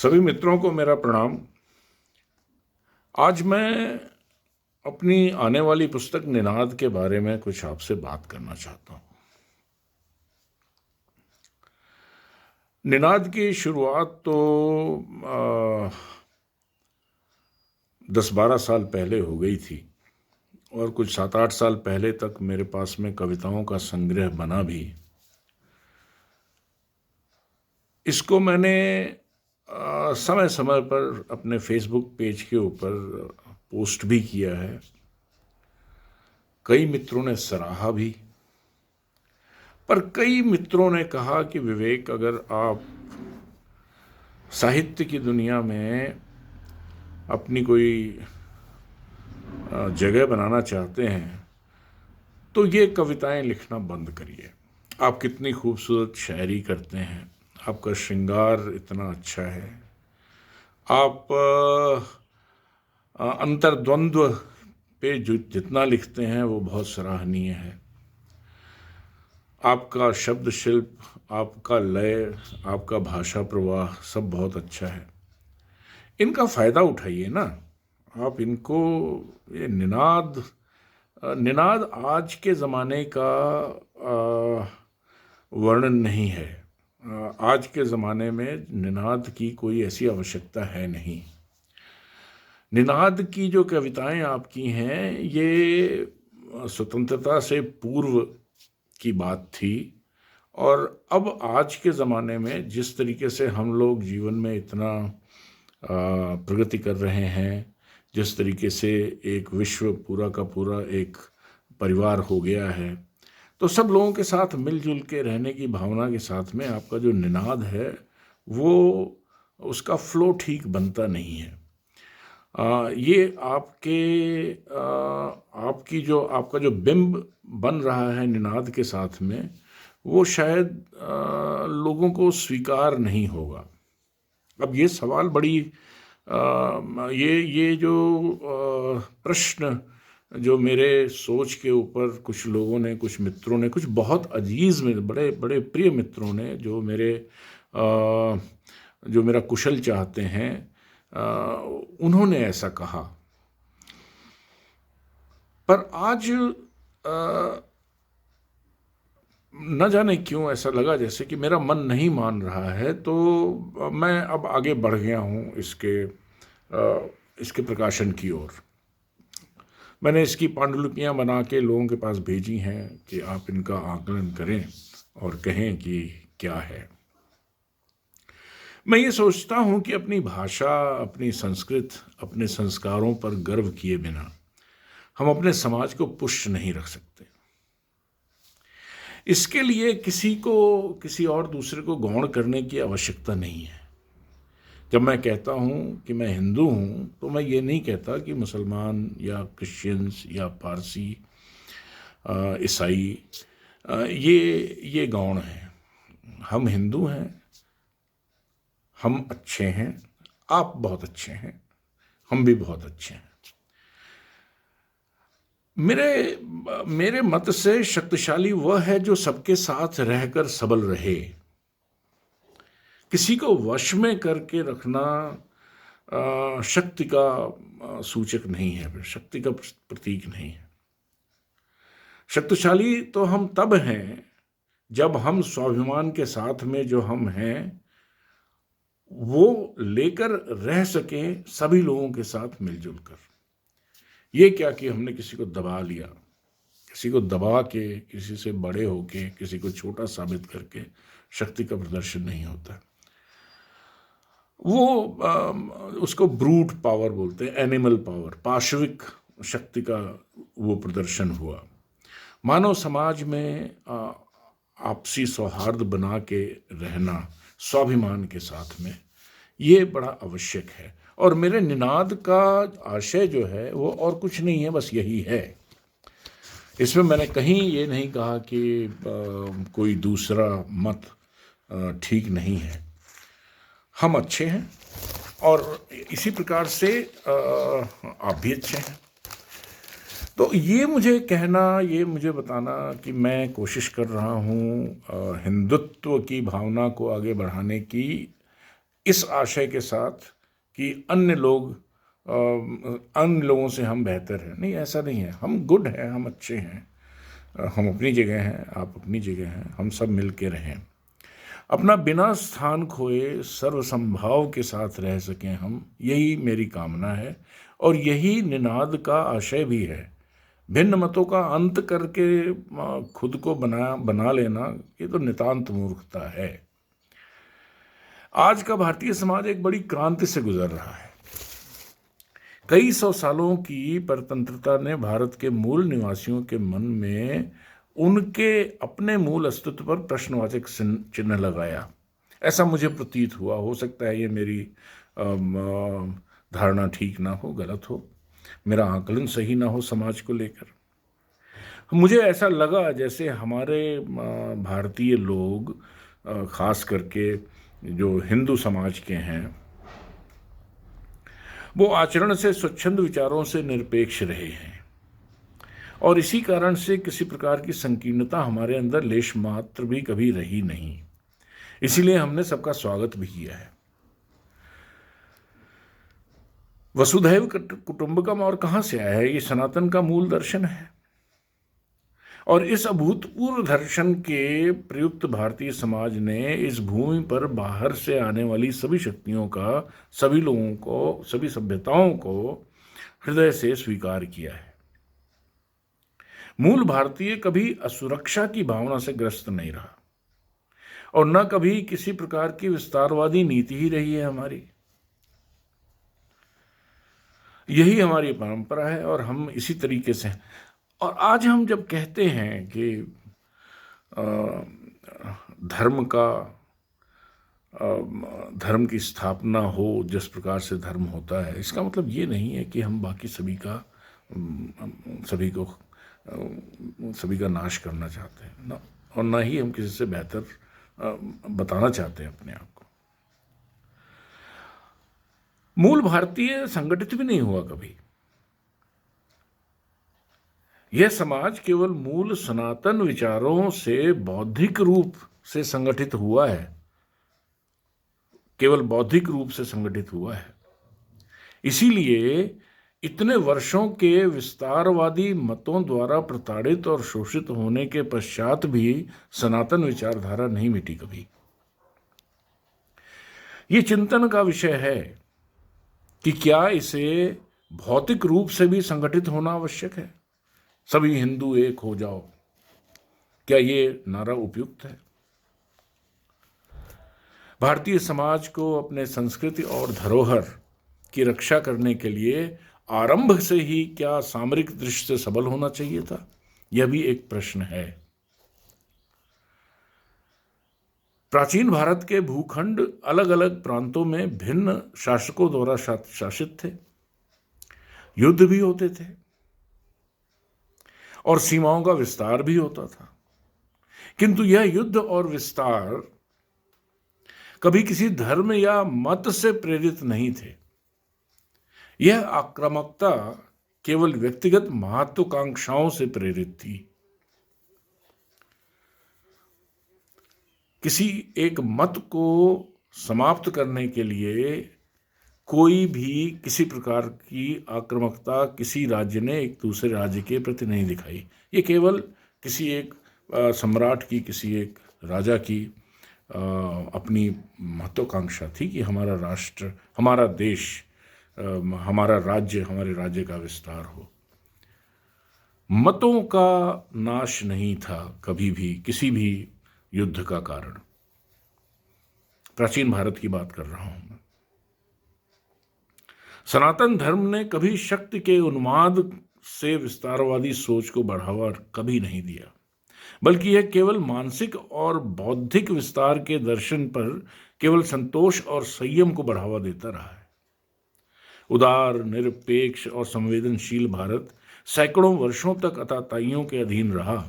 सभी मित्रों को मेरा प्रणाम। आज मैं अपनी आने वाली पुस्तक निनाद के बारे में कुछ आपसे बात करना चाहता हूँ। निनाद की शुरुआत तो 10-12 साल पहले हो गई थी और कुछ 7-8 साल पहले तक मेरे पास में कविताओं का संग्रह बना भी। इसको मैंने समय समय पर अपने फेसबुक पेज के ऊपर पोस्ट भी किया है। कई मित्रों ने सराहा भी, पर कई मित्रों ने कहा कि विवेक, अगर आप साहित्य की दुनिया में अपनी कोई जगह बनाना चाहते हैं तो ये कविताएं लिखना बंद करिए। आप कितनी खूबसूरत शायरी करते हैं, आपका श्रृंगार इतना अच्छा है, आप अंतर्द्वंद्व पे जो जितना लिखते हैं वो बहुत सराहनीय है। आपका शब्द शिल्प, आपका लय, आपका भाषा प्रवाह सब बहुत अच्छा है। इनका फ़ायदा उठाइए ना आप इनको। ये निनाद आज के ज़माने का वर्णन नहीं है। आज के ज़माने में निनाद की कोई ऐसी आवश्यकता है नहीं। निनाद की जो कविताएं आपकी हैं ये स्वतंत्रता से पूर्व की बात थी, और अब आज के ज़माने में जिस तरीके से हम लोग जीवन में इतना प्रगति कर रहे हैं, जिस तरीके से एक विश्व पूरा का पूरा एक परिवार हो गया है, तो सब लोगों के साथ मिलजुल के रहने की भावना के साथ में आपका जो निनाद है वो उसका फ्लो ठीक बनता नहीं है। ये आपका जो बिंब बन रहा है निनाद के साथ में, वो शायद लोगों को स्वीकार नहीं होगा। अब ये सवाल बड़ी ये जो प्रश्न जो मेरे सोच के ऊपर कुछ लोगों ने, कुछ मित्रों ने, कुछ बहुत अजीज में बड़े बड़े प्रिय मित्रों ने जो मेरा कुशल चाहते हैं, उन्होंने ऐसा कहा। पर आज न जाने क्यों ऐसा लगा जैसे कि मेरा मन नहीं मान रहा है, तो मैं अब आगे बढ़ गया हूँ इसके प्रकाशन की ओर। मैंने इसकी पांडुलिपियाँ बना के लोगों के पास भेजी हैं कि आप इनका आकलन करें और कहें कि क्या है। मैं ये सोचता हूँ कि अपनी भाषा, अपनी संस्कृत, अपने संस्कारों पर गर्व किए बिना हम अपने समाज को पुष्ट नहीं रख सकते। इसके लिए किसी और दूसरे को गौण करने की आवश्यकता नहीं है। जब मैं कहता हूँ कि मैं हिंदू हूँ तो मैं ये नहीं कहता कि मुसलमान या क्रिश्चियंस या पारसी, ईसाई ये गौण हैं। हम हिंदू हैं, हम अच्छे हैं, आप बहुत अच्छे हैं, हम भी बहुत अच्छे हैं। मेरे मत से शक्तिशाली वह है जो सबके साथ रहकर सबल रहे। किसी को वश में करके रखना शक्ति का सूचक नहीं है, शक्ति का प्रतीक नहीं है। शक्तिशाली तो हम तब हैं जब हम स्वाभिमान के साथ में जो हम हैं वो लेकर रह सकें सभी लोगों के साथ मिलजुल कर। ये क्या कि हमने किसी को दबा लिया, किसी को दबा के, किसी से बड़े होके किसी को छोटा साबित करके शक्ति का प्रदर्शन नहीं होता। वो उसको ब्रूट पावर बोलते हैं, एनिमल पावर, पाशविक शक्ति का वो प्रदर्शन हुआ। मानव समाज में आपसी सौहार्द बना के रहना स्वाभिमान के साथ में, ये बड़ा आवश्यक है। और मेरे निनाद का आशय जो है वो और कुछ नहीं है, बस यही है। इसमें मैंने कहीं ये नहीं कहा कि कोई दूसरा मत ठीक नहीं है। हम अच्छे हैं और इसी प्रकार से आप भी अच्छे हैं। तो ये मुझे कहना, ये मुझे बताना कि मैं कोशिश कर रहा हूँ हिंदुत्व की भावना को आगे बढ़ाने की, इस आशय के साथ कि अन्य लोगों से हम बेहतर हैं। नहीं, ऐसा नहीं है। हम गुड हैं, हम अच्छे हैं, हम अपनी जगह हैं, आप अपनी जगह हैं, हम सब मिल के रहें, अपना बिना स्थान खोए सर्वसंभाव के साथ रह सकें हम, यही मेरी कामना है और यही निनाद का आशय भी है। भिन्न मतों का अंत करके खुद को बना लेना, ये तो नितांत मूर्खता है। आज का भारतीय समाज एक बड़ी क्रांति से गुजर रहा है। कई सौ सालों की परतंत्रता ने भारत के मूल निवासियों के मन में उनके अपने मूल अस्तित्व पर प्रश्नवाचक चिन्ह लगाया। ऐसा मुझे प्रतीत हुआ। हो सकता है ये मेरी धारणा ठीक ना हो, गलत हो, मेरा आकलन सही ना हो समाज को लेकर। मुझे ऐसा लगा जैसे हमारे भारतीय लोग, खास करके जो हिंदू समाज के हैं, वो आचरण से स्वच्छंद विचारों से निरपेक्ष रहे हैं और इसी कारण से किसी प्रकार की संकीर्णता हमारे अंदर लेश मात्र भी कभी रही नहीं। इसीलिए हमने सबका स्वागत भी किया है। वसुधैव कुटुंबकम और कहाँ से आया है? ये सनातन का मूल दर्शन है और इस अभूतपूर्व दर्शन के प्रयुक्त भारतीय समाज ने इस भूमि पर बाहर से आने वाली सभी शक्तियों का सभी लोगों को, सभी सभ्यताओं को हृदय से स्वीकार किया है। मूल भारतीय कभी असुरक्षा की भावना से ग्रस्त नहीं रहा और न कभी किसी प्रकार की विस्तारवादी नीति ही रही है हमारी। यही हमारी परंपरा है और हम इसी तरीके से। और आज हम जब कहते हैं कि धर्म की स्थापना हो जिस प्रकार से धर्म होता है, इसका मतलब ये नहीं है कि हम बाकी सभी का नाश करना चाहते हैं ना, और ना ही हम किसी से बेहतर बताना चाहते हैं अपने आप को। मूल भारतीय संगठित भी नहीं हुआ कभी। यह समाज केवल मूल सनातन विचारों से बौद्धिक रूप से संगठित हुआ है, केवल बौद्धिक रूप से संगठित हुआ है। इसीलिए इतने वर्षों के विस्तारवादी मतों द्वारा प्रताड़ित और शोषित होने के पश्चात भी सनातन विचारधारा नहीं मिटी कभी। ये चिंतन का विषय है कि क्या इसे भौतिक रूप से भी संगठित होना आवश्यक है? सभी हिंदू एक हो जाओ, क्या ये नारा उपयुक्त है? भारतीय समाज को अपने संस्कृति और धरोहर की रक्षा करने के लिए आरंभ से ही क्या सामरिक दृष्टि से सबल होना चाहिए था? यह भी एक प्रश्न है। प्राचीन भारत के भूखंड अलग अलग प्रांतों में भिन्न शासकों द्वारा शासित थे, युद्ध भी होते थे और सीमाओं का विस्तार भी होता था, किंतु यह युद्ध और विस्तार कभी किसी धर्म या मत से प्रेरित नहीं थे। यह आक्रामकता केवल व्यक्तिगत महत्वाकांक्षाओं से प्रेरित थी। किसी एक मत को समाप्त करने के लिए कोई भी किसी प्रकार की आक्रामकता किसी राज्य ने एक दूसरे राज्य के प्रति नहीं दिखाई। ये केवल किसी एक सम्राट की, किसी एक राजा की अपनी महत्वाकांक्षा थी कि हमारा राष्ट्र, हमारा देश, हमारा राज्य, हमारे राज्य का विस्तार हो। मतों का नाश नहीं था कभी भी किसी भी युद्ध का कारण। प्राचीन भारत की बात कर रहा हूं मैं। सनातन धर्म ने कभी शक्ति के उन्माद से विस्तारवादी सोच को बढ़ावा कभी नहीं दिया, बल्कि यह केवल मानसिक और बौद्धिक विस्तार के दर्शन पर केवल संतोष और संयम को बढ़ावा देता रहा है। उदार, निरपेक्ष और संवेदनशील भारत सैकड़ों वर्षों तक अताताइयों के अधीन रहा।